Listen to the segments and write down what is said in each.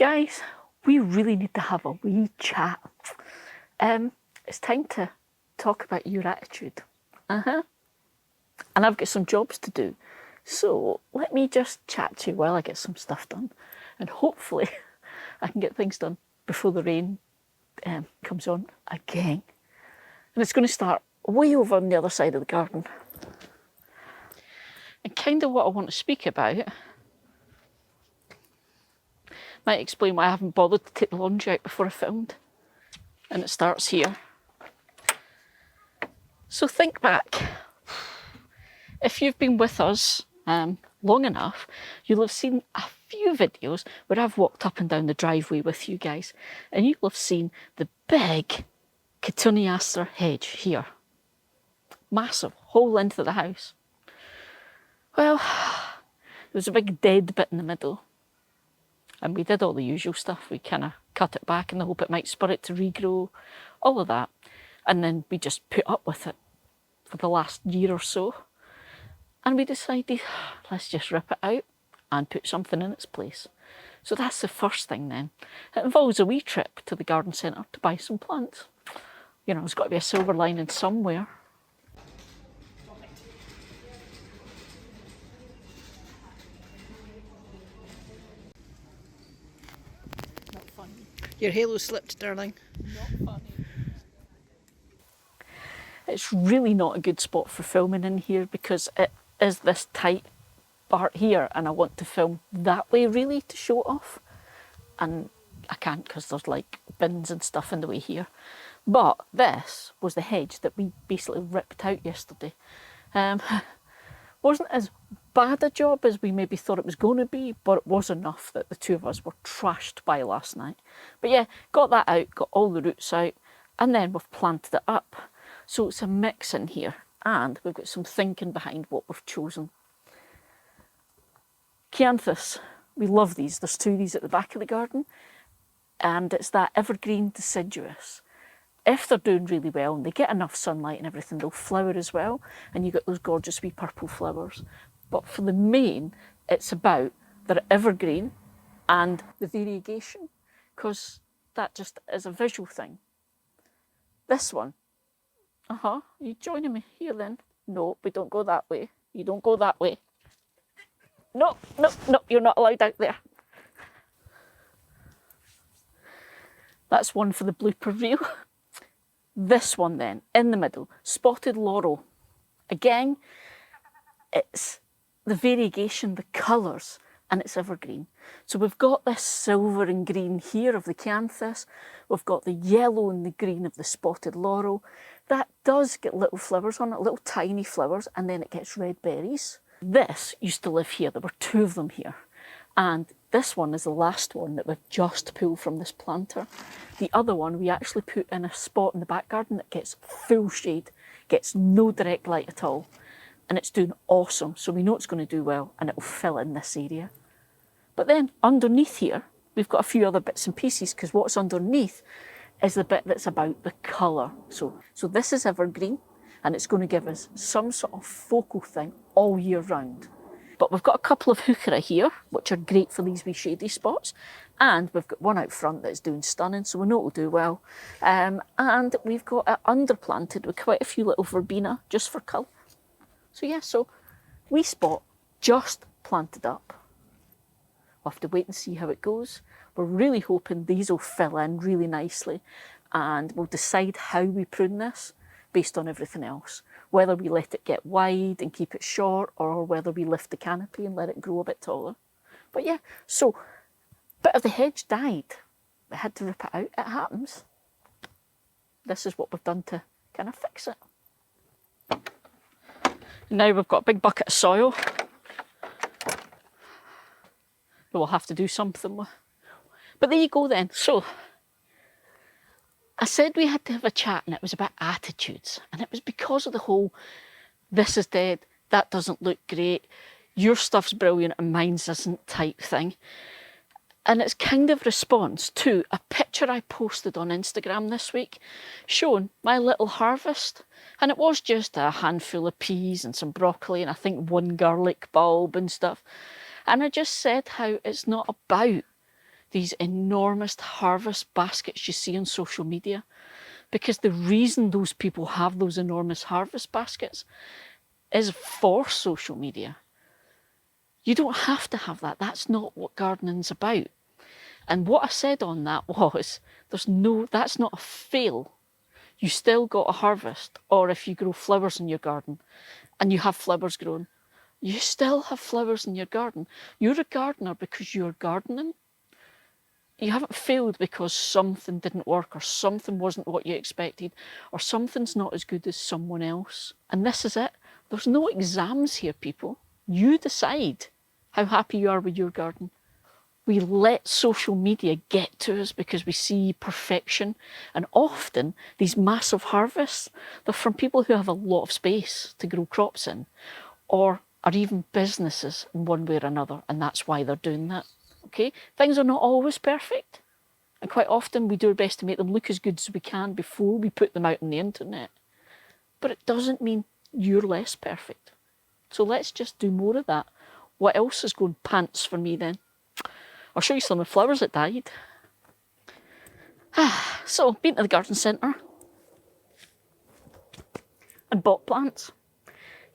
Guys, we really need to have a wee chat. It's time to talk about your attitude. And I've got some jobs to do. So let me just chat to you while I get some stuff done. And hopefully I can get things done before the rain comes on again. And it's going to start way over on the other side of the garden. And kind of what I want to speak about might explain why I haven't bothered to take the laundry out before I filmed. And it starts here. So think back. If you've been with us long enough, you'll have seen a few videos where I've walked up and down the driveway with you guys, and you'll have seen the big Cotoneaster hedge here. Massive, whole length of the house. Well, there's a big dead bit in the middle. And we did all the usual stuff. We kind of cut it back in the hope it might spur it to regrow, all of that. And then we just put up with it for the last year or so. And we decided, let's just rip it out and put something in its place. So that's the first thing then. It involves a wee trip to the garden centre to buy some plants. You know, there's got to be a silver lining somewhere. Not funny. Your halo slipped, darling. Not funny. It's really not a good spot for filming in here because it is this tight part here and I want to film that way really to show it off. And I can't because there's like bins and stuff in the way here. But this was the hedge that we basically ripped out yesterday. Wasn't as bad a job as we maybe thought it was going to be, but it was enough that the two of us were trashed by last night. But yeah, got that out, got all the roots out, and then we've planted it up. So it's a mix in here, and we've got some thinking behind what we've chosen. Chianthus, we love these. There's two of these at the back of the garden, and it's that evergreen deciduous. If they're doing really well and they get enough sunlight and everything, they'll flower as well, and you get those gorgeous wee purple flowers. But for the main, it's about their evergreen and the variegation, because that just is a visual thing. This one, are you joining me here then? No, we don't go that way. You don't go that way. No, no, no, you're not allowed out there. That's one for the blooper reel. This one then, in the middle, spotted laurel. Again, it's the variegation, the colours, and it's evergreen. So we've got this silver and green here of the Chianthus. We've got the yellow and the green of the spotted laurel. That does get little flowers on it, little tiny flowers, and then it gets red berries. This used to live here. There were two of them here. And this one is the last one that we've just pulled from this planter. The other one we actually put in a spot in the back garden that gets full shade, gets no direct light at all. And it's doing awesome, so we know it's going to do well and it will fill in this area. But then underneath here, we've got a few other bits and pieces because what's underneath is the bit that's about the colour. So this is evergreen and it's going to give us some sort of focal thing all year round. But we've got a couple of heuchera here, which are great for these wee shady spots. And we've got one out front that's doing stunning, so we know it'll do well. And we've got it underplanted with quite a few little verbena, just for colour. So yeah, so wee spot just planted up. We'll have to wait and see how it goes. We're really hoping these will fill in really nicely. And we'll decide how we prune this based on everything else. Whether we let it get wide and keep it short, or whether we lift the canopy and let it grow a bit taller. But yeah, so a bit of the hedge died. We had to rip it out. It happens. This is what we've done to kind of fix it. Now we've got a big bucket of soil that we'll have to do something with. But there you go then. So I said we had to have a chat and it was about attitudes. And it was because of the whole, this is dead, that doesn't look great, your stuff's brilliant and mine's isn't type thing. And it's kind of response to a picture I posted on Instagram this week showing my little harvest. And it was just a handful of peas and some broccoli and I think one garlic bulb and stuff. And I just said how it's not about these enormous harvest baskets you see on social media, because the reason those people have those enormous harvest baskets is for social media. You don't have to have that. That's not what gardening's about. And what I said on that was, that's not a fail. You still got a harvest. Or if you grow flowers in your garden and you have flowers grown, you still have flowers in your garden. You're a gardener because you're gardening. You haven't failed because something didn't work or something wasn't what you expected or something's not as good as someone else. And this is it. There's no exams here, people. You decide how happy you are with your garden. We let social media get to us because we see perfection. And often these massive harvests, they're from people who have a lot of space to grow crops in, or are even businesses in one way or another. And that's why they're doing that. Okay? Things are not always perfect. And quite often we do our best to make them look as good as we can before we put them out on the internet. But it doesn't mean you're less perfect. So let's just do more of that. What else is going pants for me then? I'll show you some of the flowers that died. So, been to the garden centre and bought plants.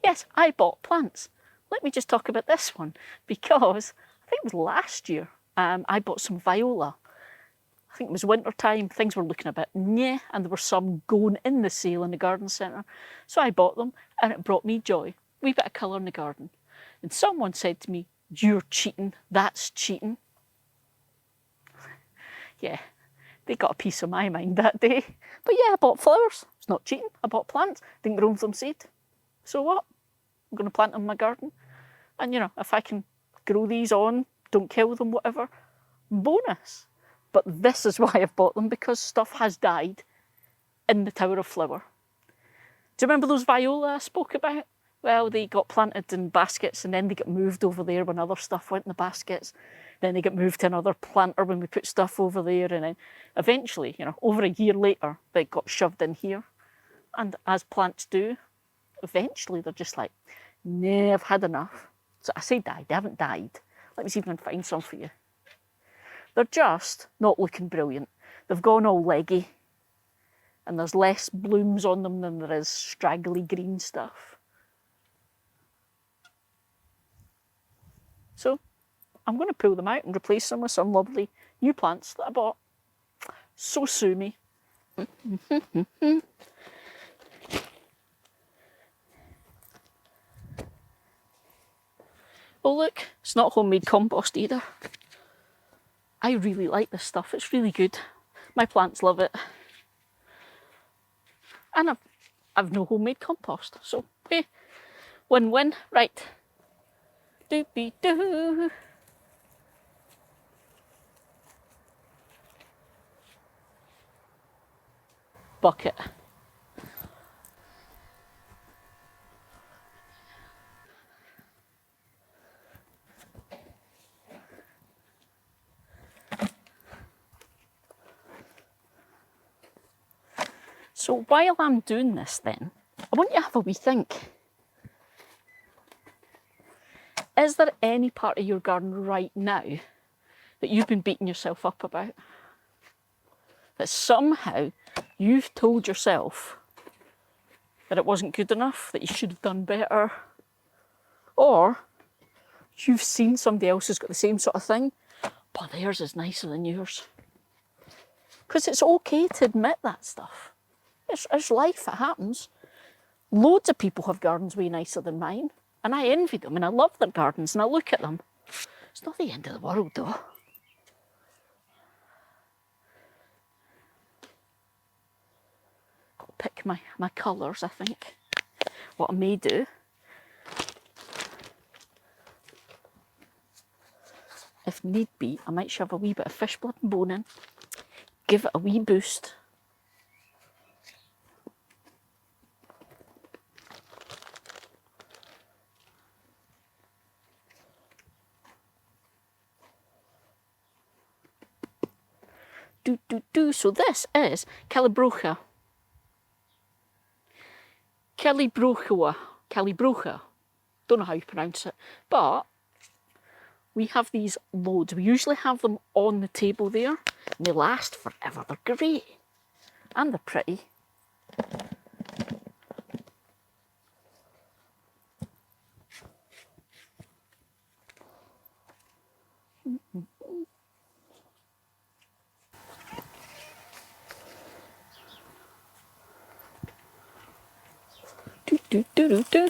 Yes, I bought plants. Let me just talk about this one, because I think it was last year I bought some viola. I think it was winter time, things were looking a bit nyeh, and there were some going in the sale in the garden centre. So I bought them and it brought me joy. Wee bit of colour in the garden. And someone said to me, "You're cheating, that's cheating." Yeah, they got a piece of my mind that day. But yeah, I bought flowers. It's not cheating. I bought plants. Didn't grow them from seed. So what? I'm going to plant them in my garden. And you know, if I can grow these on, don't kill them, whatever, bonus. But this is why I've bought them, because stuff has died in the Tower of Flower. Do you remember those viola I spoke about? Well, they got planted in baskets and then they got moved over there when other stuff went in the baskets. Then they got moved to another planter when we put stuff over there. And then eventually, you know, over a year later, they got shoved in here. And as plants do, eventually they're just like, nah, I've had enough. So I say died, they haven't died. Let me see if I can find some for you. They're just not looking brilliant. They've gone all leggy. And there's less blooms on them than there is straggly green stuff. So I'm going to pull them out and replace them with some lovely new plants that I bought. So sue me. Oh look, it's not homemade compost either. I really like this stuff, it's really good. My plants love it. And I've no homemade compost, so hey, win-win. Right. Doopy-doo. Bucket. So while I'm doing this then, I want you to have a wee think. Is there any part of your garden right now that you've been beating yourself up about? That somehow you've told yourself that it wasn't good enough, that you should have done better, or you've seen somebody else who's got the same sort of thing, but theirs is nicer than yours. Because it's okay to admit that stuff. It's life, it happens. Loads of people have gardens way nicer than mine, and I envy them, and I love their gardens, and I look at them. It's not the end of the world, though. Got to pick my colours, I think. What I may do, if need be, I might shove a wee bit of fish blood and bone in, give it a wee boost. So this is Calibrucha. Calibrucha. Don't know how you pronounce it. But We have these loads. We usually have them on the table there, and they last forever. They're great, and they're pretty. Do, do, do, do, do.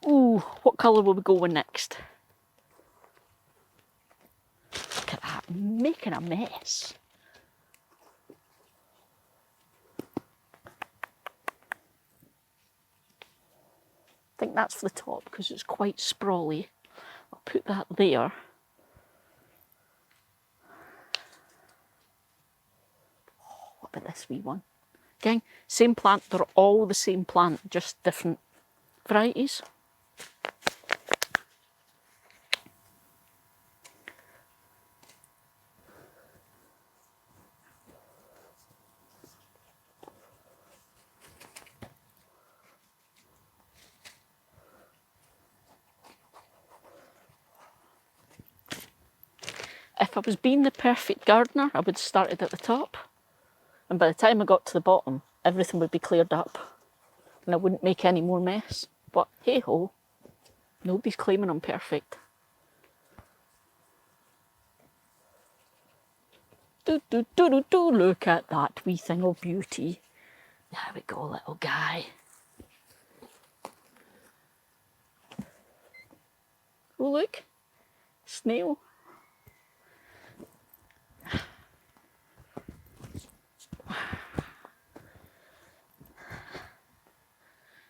Ooh, what colour will we go with next? Look at that, making a mess. I think that's for the top because it's quite sprawly. I'll put that there. Oh, what about this wee one? Again, same plant, they're all the same plant, just different varieties. If I was being the perfect gardener, I would have started at the top. And by the time I got to the bottom, everything would be cleared up. And I wouldn't make any more mess. But hey ho, nobody's claiming I'm perfect. Do, do, do, do, do, look at that wee thing of beauty. There we go, little guy. Oh look, snail.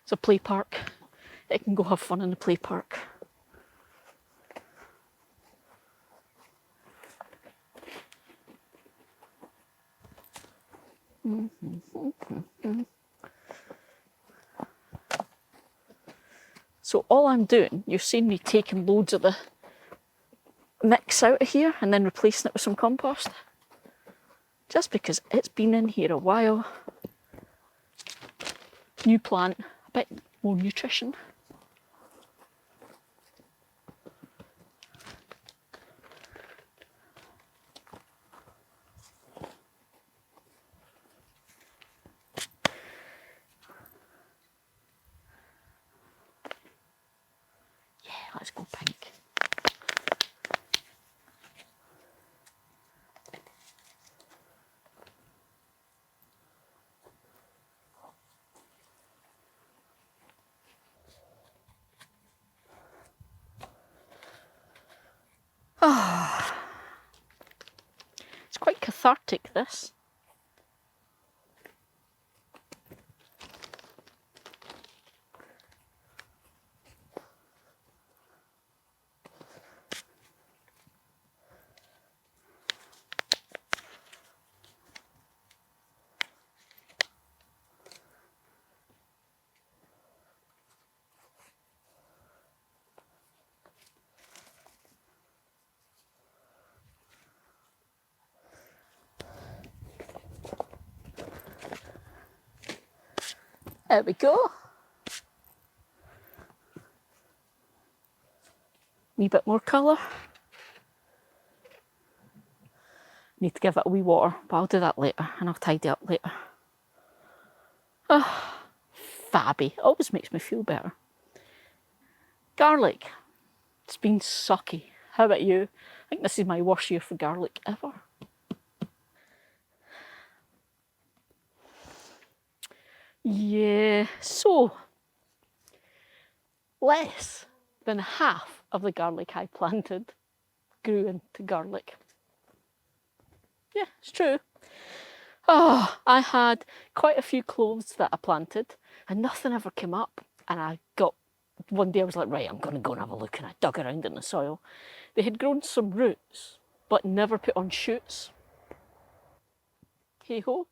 It's a play park. It can go have fun in the play park. So all I'm doing, you've seen me taking loads of the mix out of here and then replacing it with some compost. Just because it's been in here a while. New plant, a bit more nutrition. Yeah, let's go pink. Ah, it's quite cathartic, this. There we go. Wee bit more colour. Need to give it a wee water, but I'll do that later and I'll tidy up later. Ah, fabby. Always makes me feel better. Garlic. It's been sucky. How about you? I think this is my worst year for garlic ever. Yeah, so less than half of the garlic I planted grew into garlic. Yeah, it's true. Oh, I had quite a few cloves that I planted and nothing ever came up. And I got, one day I was like, right, I'm going to go and have a look. And I dug around in the soil. They had grown some roots, but never put on shoots. Hey ho.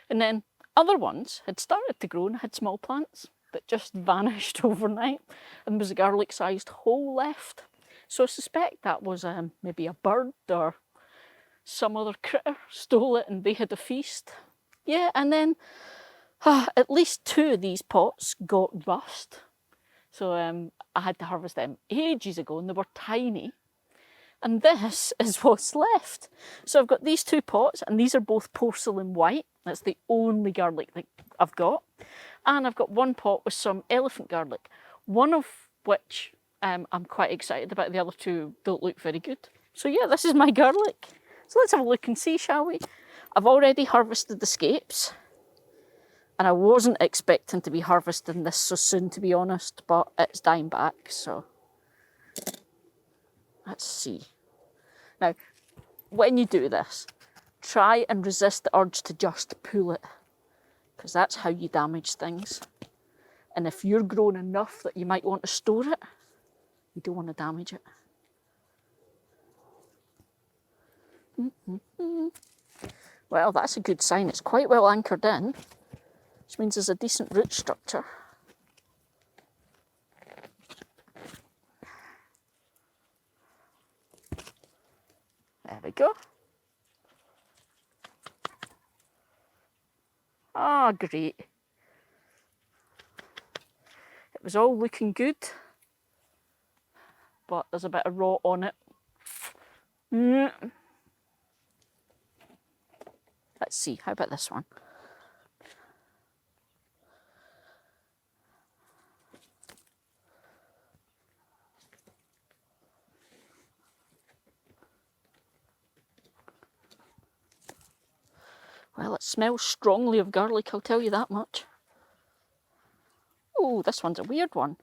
And then other ones had started to grow and had small plants. that just vanished overnight, and there was a garlic-sized hole left. So I suspect that was maybe a bird or some other critter stole it and they had a feast. Yeah, and then at least 2 of these pots got rust. So I had to harvest them ages ago and they were tiny. And this is what's left. So I've got these 2 pots and these are both porcelain white. That's the only garlic that I've got. And I've got 1 pot with some elephant garlic, one of which I'm quite excited about. The other 2 don't look very good. So yeah, this is my garlic. So let's have a look and see, shall we? I've already harvested the scapes. And I wasn't expecting to be harvesting this so soon, to be honest, but it's dying back, so let's see. Now, when you do this, try and resist the urge to just pull it, because that's how you damage things. And if you're grown enough that you might want to store it, you don't want to damage it. Well, that's a good sign. It's quite well anchored in, which means there's a decent root structure. There we go. Ah, great. It was all looking good, but there's a bit of rot on it. Let's see, how about this one? Well, it smells strongly of garlic, I'll tell you that much. Oh, this one's a weird one.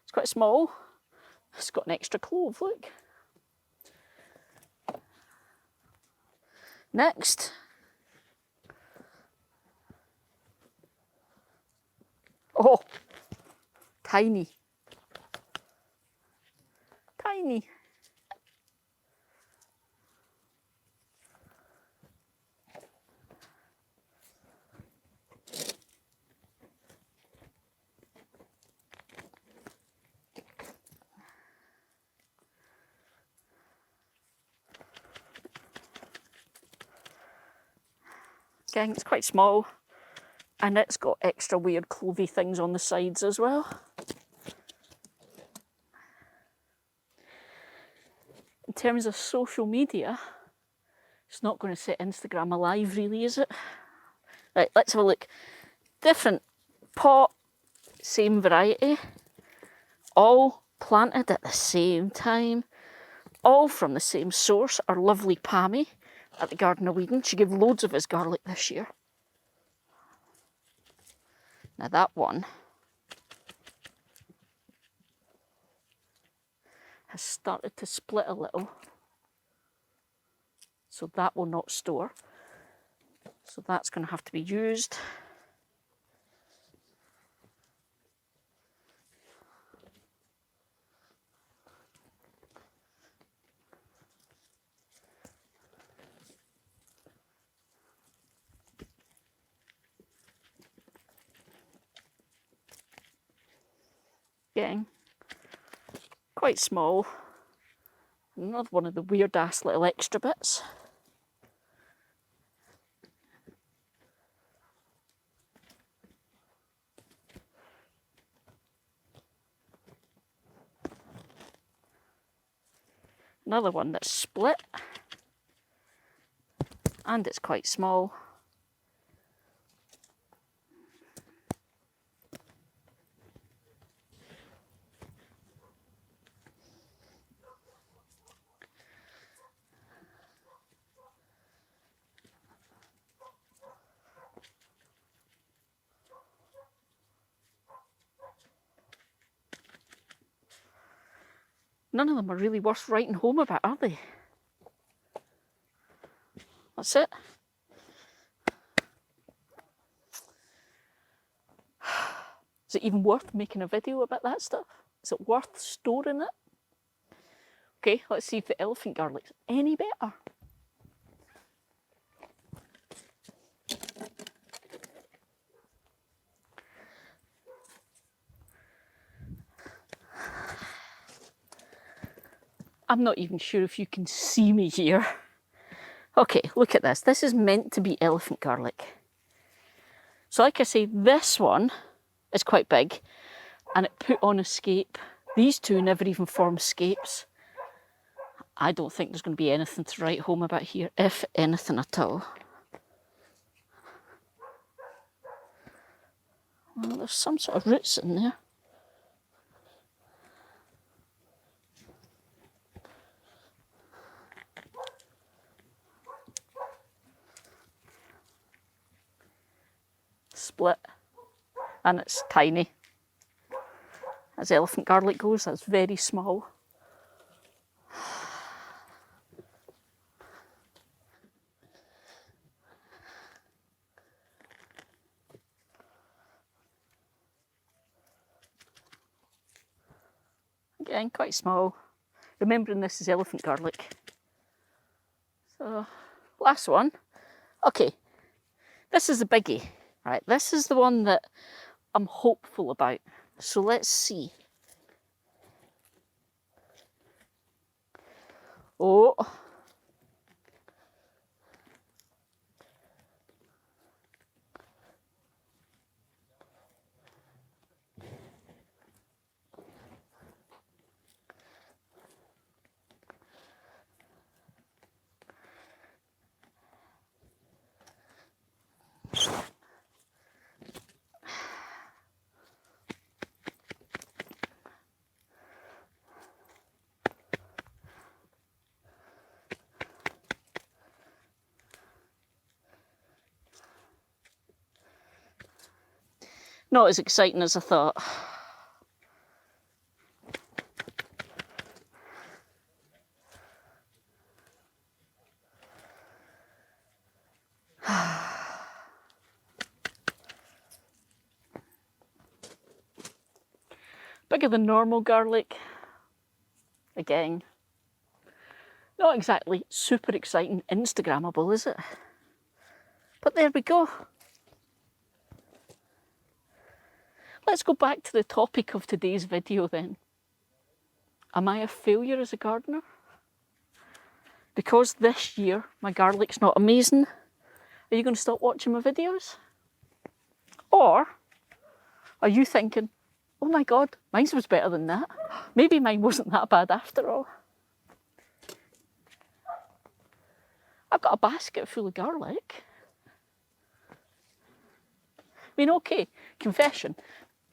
It's quite small. It's got an extra clove, look. Next. Oh, tiny. Tiny. Again, it's quite small and it's got extra weird clovey things on the sides as well. In terms of social media, it's not going to set Instagram alive really, is it? Right, let's have a look. Different pot, same variety, all planted at the same time, all from the same source. Our lovely Pammy at the Garden of Eden. She gave loads of us garlic this year. Now that one has started to split a little, so that will not store. So that's going to have to be used. Again, quite small. Another one of the weird ass little extra bits. Another one that's split, and it's quite small. None of them are really worth writing home about, are they? That's it. Is it even worth making a video about that stuff? Is it worth storing it? Okay, let's see if the elephant garlic's any better. I'm not even sure if you can see me here. Okay, look at this. This is meant to be elephant garlic. So like I say, this one is quite big and it put on a scape. These two never even formed scapes. I don't think there's going to be anything to write home about here, if anything at all. Well, there's some sort of roots in there. Split. And it's tiny. As elephant garlic goes, that's very small. Again, quite small. Remembering this is elephant garlic. So, last one. Okay, this is a biggie, right? This is the one that I'm hopeful about. So let's see. Oh. Not as exciting as I thought. Bigger than normal garlic. Again, not exactly super exciting Instagrammable, is it? But there we go. Let's go back to the topic of today's video then. Am I a failure as a gardener? Because this year my garlic's not amazing, are you going to stop watching my videos? Or are you thinking, oh my God, mine was better than that. Maybe mine wasn't that bad after all. I've got a basket full of garlic. I mean, okay, confession,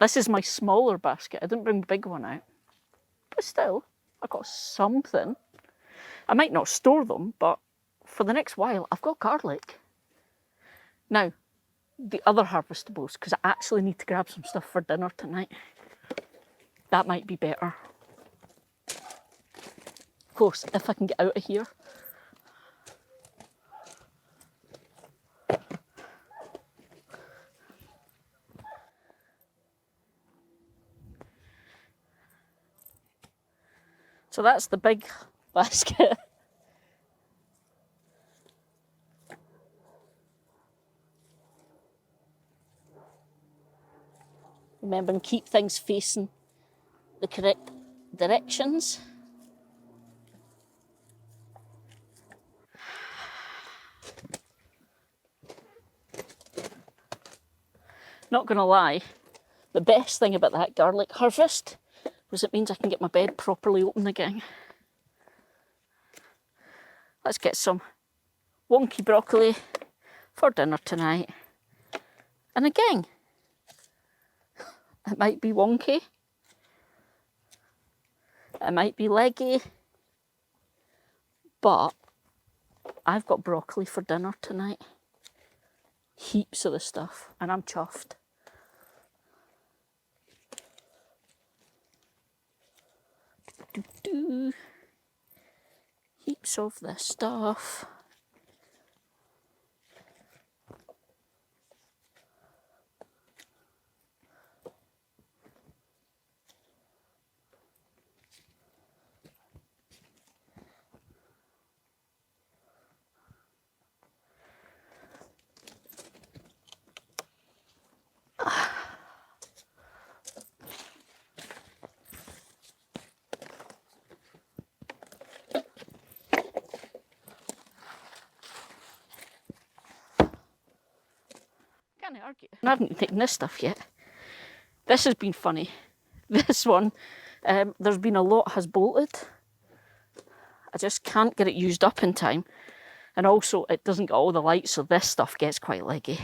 this is my smaller basket. I didn't bring the big one out. But still, I've got something. I might not store them, but for the next while, I've got garlic. Now, the other harvestables, because I actually need to grab some stuff for dinner tonight. That might be better. Of course, if I can get out of here. So that's the big basket. Remember, and keep things facing the correct directions. Not gonna lie, the best thing about that garlic harvest was it means I can get my bed properly open again. Let's get some wonky broccoli for dinner tonight. And again, it might be wonky, it might be leggy, but I've got broccoli for dinner tonight. Heaps of the stuff, and I'm chuffed. Heaps of this stuff. argue. I haven't taken this stuff yet. This has been funny. This one, there's been a lot has bolted. I just can't get it used up in time. And also, it doesn't get all the light, so this stuff gets quite leggy.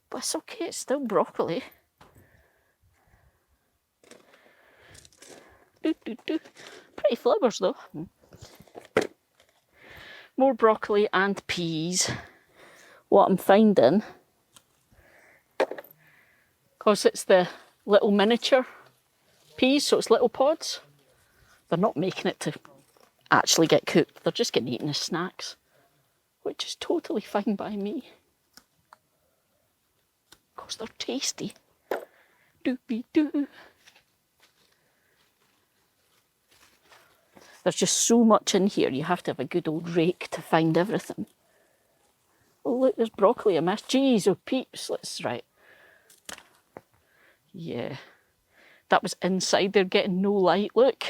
But it's okay, it's still broccoli. Pretty flowers though. More broccoli and peas. What I'm finding, because it's the little miniature peas, so it's little pods, they're not making it to actually get cooked, they're just getting eaten as snacks, which is totally fine by me. Because they're tasty. Doopy-doo. There's just so much in here, you have to have a good old rake to find everything. Oh look, there's broccoli I missed. Jeez, oh peeps, let's, right. Yeah, that was inside there getting no light, look.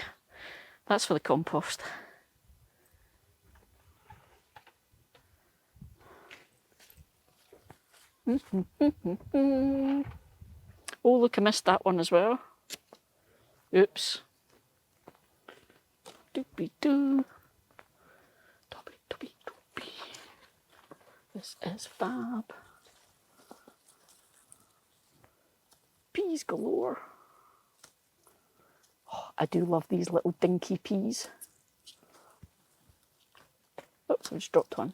That's for the compost. Oh look, I missed that one as well. Oops. Doopy-doo. Doopy-doopy-doopy. This is fab. Peas galore. Oh, I do love these little dinky peas. Oops, I just dropped one.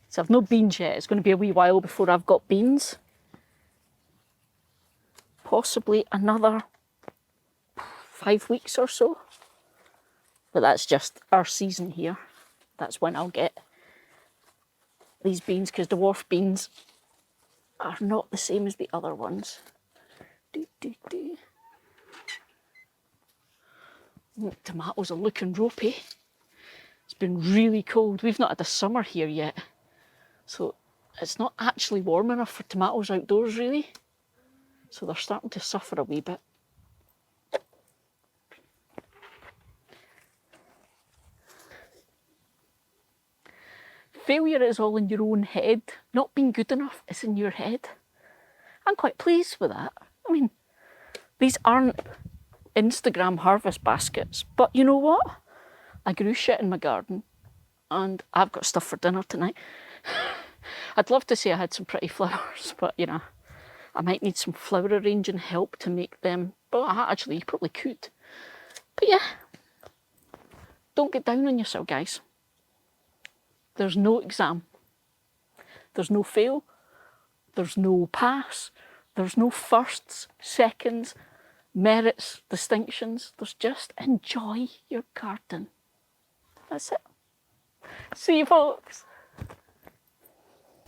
So I've no beans yet. It's going to be a wee while before I've got beans. Possibly another 5 weeks or so. But that's just our season here. That's when I'll get these beans, because dwarf beans are not the same as the other ones. Tomatoes are looking ropey. It's been really cold. We've not had a summer here yet. So it's not actually warm enough for tomatoes outdoors really. So they're starting to suffer a wee bit. Failure is all in your own head. Not being good enough is in your head. I'm quite pleased with that. I mean, these aren't Instagram harvest baskets, but you know what? I grew shit in my garden and I've got stuff for dinner tonight. I'd love to say I had some pretty flowers, but you know, I might need some flower arranging help to make them. But actually, you probably could. But yeah, don't get down on yourself, guys. There's no exam. There's no fail. There's no pass. There's no firsts, seconds, merits, distinctions. There's just enjoy your garden. That's it. See you, folks.